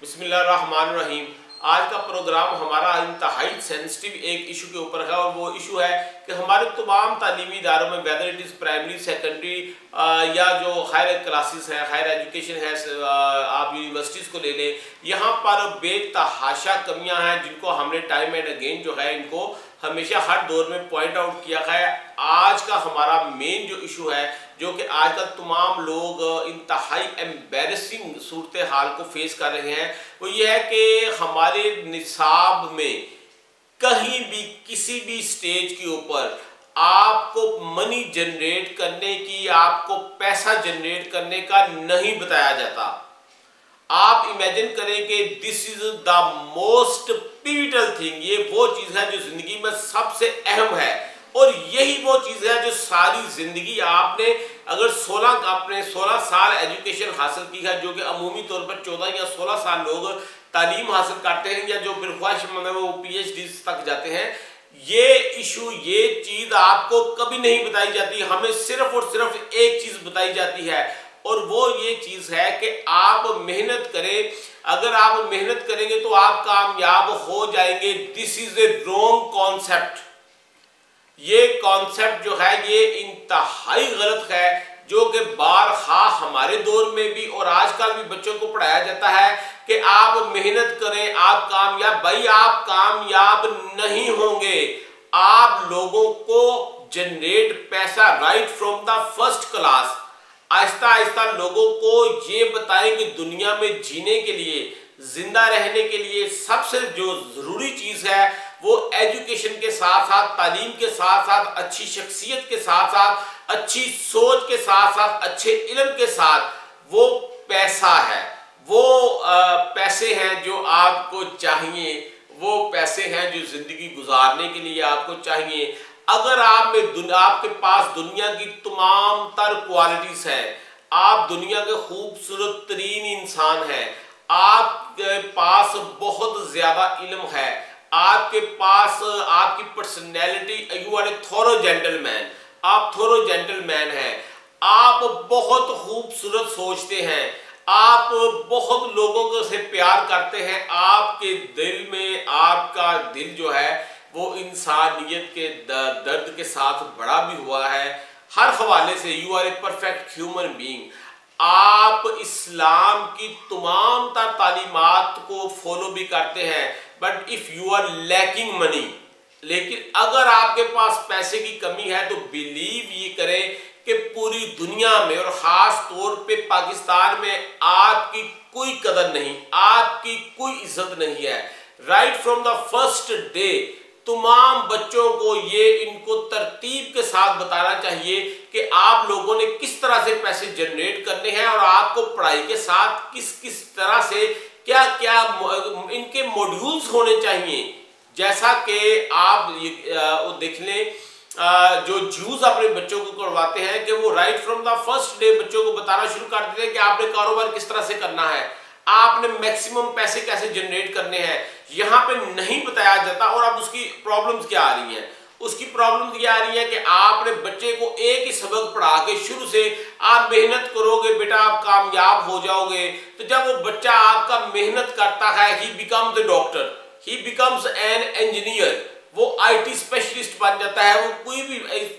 बिस्मिल्लाहिर्रहमानिर्रहीम। आज का प्रोग्राम हमारा इंतहाई सेंसिटिव एक इशू के ऊपर है और वो इशू है कि हमारे तमाम तालीमी इदारों में whether it is primary secondary या जो हायर क्लासेस है, हायर एजुकेशन है, आप यूनिवर्सिटीज़ को ले लें, यहाँ पर बेतहाशा कमियाँ हैं जिनको हमने टाइम एंड अगेन जो है इनको हमेशा हर दौर में पॉइंट आउट किया है। आज का हमारा मेन जो इशू है, जो कि आजकल तमाम लोग इंतहाई एम्बैरेसिंग सूरत हाल को फेस कर रहे हैं, वो ये है कि हमारे निसाब में कहीं भी किसी भी स्टेज के ऊपर आपको मनी जनरेट करने की, आपको पैसा जनरेट करने का नहीं बताया जाता। आप इमेजिन करें कि this is the most pivotal thing, ये वो चीज़ है जो ज़िंदगी में सबसे अहम है और यही वो चीज़ है जो सारी ज़िंदगी आपने अगर 16 साल एजुकेशन हासिल की है, जो कि अमूमी तौर पर 14 या 16 साल लोग तालीम हासिल करते हैं या जो फिर ख्वाहिशमंद है वो PhD तक जाते हैं, ये इशू, ये चीज़ आपको कभी नहीं बताई जाती। हमें सिर्फ और सिर्फ एक चीज़ बताई जाती है और वो ये चीज़ है कि आप मेहनत करें, अगर आप मेहनत करेंगे तो आप कामयाब हो जाएंगे। This is a wrong concept. ये कॉन्सेप्ट जो है ये इंतहाई गलत है, जो कि बारहा हमारे दौर में भी और आजकल भी बच्चों को पढ़ाया जाता है कि आप मेहनत करें, आप कामयाब। भाई आप कामयाब नहीं होंगे। आप लोगों को जनरेट पैसा right from the first class Aahista Aahista लोगों को ये बताएं कि दुनिया में जीने के लिए, जिंदा रहने के लिए सबसे जो ज़रूरी चीज़ है वो एजुकेशन के साथ साथ, तालीम के साथ साथ, अच्छी शख्सियत के साथ साथ, अच्छी सोच के साथ साथ, अच्छे इल्म के साथ वो पैसा है। वो पैसे हैं जो आपको चाहिए, वो पैसे हैं जो ज़िंदगी गुजारने के लिए आपको चाहिए। अगर आपके पास दुनिया की तमाम तर क्वालिटीज़ हैं, आप दुनिया के खूबसूरत तरीन इंसान हैं, आपके पास बहुत ज़्यादा इल्म है, आपके पास आपकी personality, you are a thorough gentleman, आप थोरो जेंटलमैन हैं, आप बहुत खूबसूरत सोचते हैं, आप बहुत लोगों से प्यार करते हैं, आपके दिल में, आपका दिल जो है वो इंसानियत के दर्द के साथ बड़ा भी हुआ है हर हवाले से। You are a perfect human being. आप इस्लाम की तमाम तालीमात को फॉलो भी करते हैं, but if you are lacking money, लेकिन अगर आपके पास पैसे की कमी है तो बिलीव ये करें कि पूरी दुनिया में और ख़ास तौर पे पाकिस्तान में आपकी कोई कदर नहीं, आपकी कोई इज्जत नहीं है। Right from the first day तमाम बच्चों को ये इनको तरतीब के साथ बताना चाहिए कि आप लोगों ने किस तरह से पैसे जनरेट करने हैं और आपको पढ़ाई के साथ किस किस तरह से क्या क्या इनके मॉड्यूल्स होने चाहिए। जैसा कि आप देख लें, जो ज्यूज अपने बच्चों को करवाते हैं कि वो right from the first day बच्चों को बताना शुरू कर देते हैं कि आपने कारोबार किस तरह से करना है, आपने मैक्सिमम पैसे कैसे जनरेट करने हैं, यहाँ पे नहीं बताया जाता। और अब उसकी प्रॉब्लम्स क्या आ रही हैं? उसकी प्रॉब्लम्स क्या आ रही है कि आपने बच्चे को एक ही सबक पढ़ा के शुरू से आप मेहनत करोगे बेटा आप कामयाब हो जाओगे, तो जब वो बच्चा आपका मेहनत करता है, ही becomes the doctor, he becomes an engineer, वो IT स्पेशलिस्ट बन जाता है, वो कोई भी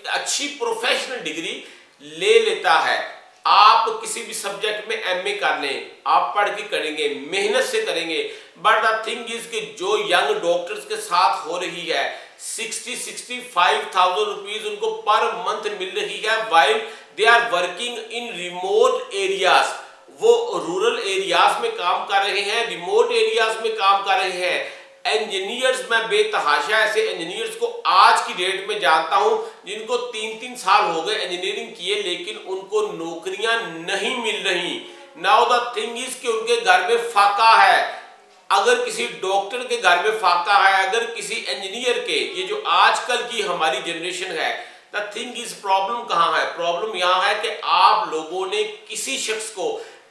अच्छी प्रोफेशनल डिग्री ले लेता है। आप किसी भी सब्जेक्ट में MA कर लें, आप पढ़ के करेंगे, मेहनत से करेंगे, बट द थिंग इज कि जो यंग डॉक्टर्स के साथ हो रही है 60-65,000 रुपीज उनको पर मंथ मिल रही है, while they are working in remote areas. वो रूरल एरियाज में काम कर रहे हैं, रिमोट एरियाज में काम कर रहे हैं। इंजीनियर्स, मैं बेतहाशा ऐसे इंजीनियर्स को आज की डेट में जानता हूं जिनको 3-3 साल हो गए इंजीनियरिंग किए, लेकिन उनको नौकरियां नहीं मिल रही। नाउ द थिंग इज कि उनके घर में फाका है। अगर किसी डॉक्टर के घर में फाका है, अगर किसी इंजीनियर के, ये जो आजकल की हमारी जनरेशन है, द थिंग इज प्रॉब्लम कहाँ है? प्रॉब्लम यहाँ है कि आप लोगों ने किसी शख्स को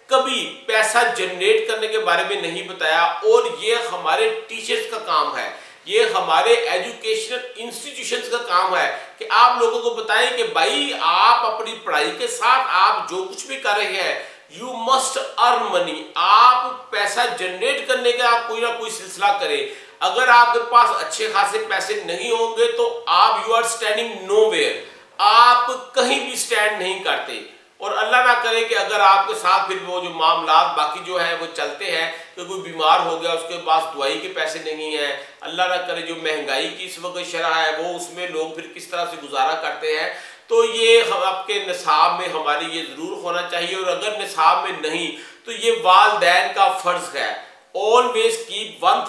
कभी पैसा जनरेट करने के बारे में नहीं बताया। और ये हमारे टीचर्स का काम है, ये हमारे एजुकेशनल इंस्टीट्यूशंस का काम है कि आप लोगों को बताएं कि भाई आप अपनी पढ़ाई के साथ आप जो कुछ भी कर रहे हैं यू मस्ट अर्न मनी। आप पैसा जनरेट करने का आप कोई ना कोई सिलसिला करें। अगर आपके पास अच्छे खासे पैसे नहीं होंगे तो आप यू आर स्टैंडिंग नोवेयर, आप कहीं भी स्टैंड नहीं करते। और अल्लाह ना करे कि अगर आपके साथ फिर वो जो मामला बाकी जो है वो चलते हैं कि कोई बीमार हो गया, उसके पास दवाई के पैसे नहीं है, अल्लाह ना करे जो महंगाई की इस वक्त शरह है वो उसमें लोग फिर किस तरह से गुजारा करते हैं। तो ये आपके निसाब में हमारी ये ज़रूर होना चाहिए। और अगर निसाब में नहीं तो ये वालिदैन का फ़र्ज़ है। Always keep one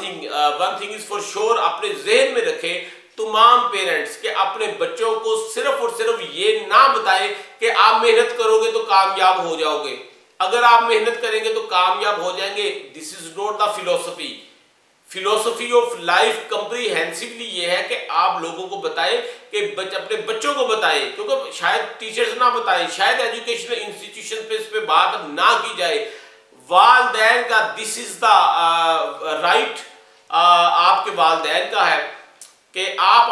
thing is for sure, अपने जहन में रखें तमाम पेरेंट्स के अपने बच्चों को सिर्फ और सिर्फ ये ना बताएं कि आप मेहनत करोगे तो कामयाब हो जाओगे, अगर आप मेहनत करेंगे तो कामयाब हो जाएंगे। This is not the philosophy of life. Comprehensively ये है कि आप लोगों को बताएं कि अपने बच्चों को बताएं, क्योंकि शायद टीचर्स ना बताएं, शायद एजुकेशनल इंस्टीट्यूशन पे इस पे बात ना की जाए। वालिदैन का दिस इज द राइट, आपके वालिदैन का है कि आप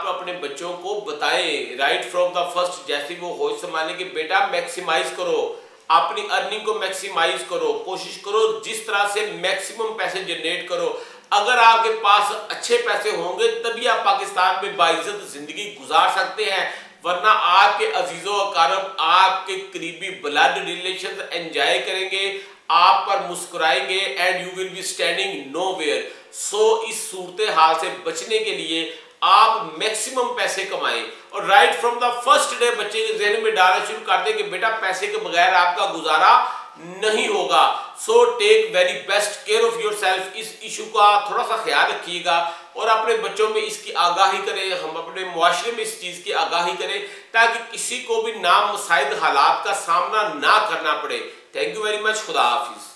अपने बच्चों को बताएं राइट फ्रॉम द फर्स्ट। जैसे वो होश संभालें कि बेटा मैक्सिमाइज करो, अपनी अर्निंग को मैक्सिमाइज करो, कोशिश करो जिस तरह से मैक्सिमम पैसे जनरेट करो। अगर आपके पास अच्छे पैसे होंगे तभी आप पाकिस्तान में बाइज्जत जिंदगी गुजार सकते हैं, वरना आपके अजीजों अकारब, आपके करीबी ब्लड रिलेशन एंजॉय करेंगे, आप पर मुस्कुराएंगे and you will be standing nowhere. So इस सूरत हाल से बचने के लिए आप मैक्सिमम पैसे कमाएं और right from the first day बच्चे के जहन में डालना शुरू कर दें कि बेटा पैसे के बगैर आपका गुजारा नहीं होगा। So take very best care of yourself. इस इशू का थोड़ा सा ख्याल रखिएगा और अपने बच्चों में इसकी आगाही करें, हम अपने मुआशरे में इस चीज़ की आगाही करें ताकि किसी को भी नामुसाइद हालात का सामना ना करना पड़े। Thank you very much. खुदा हाफिज।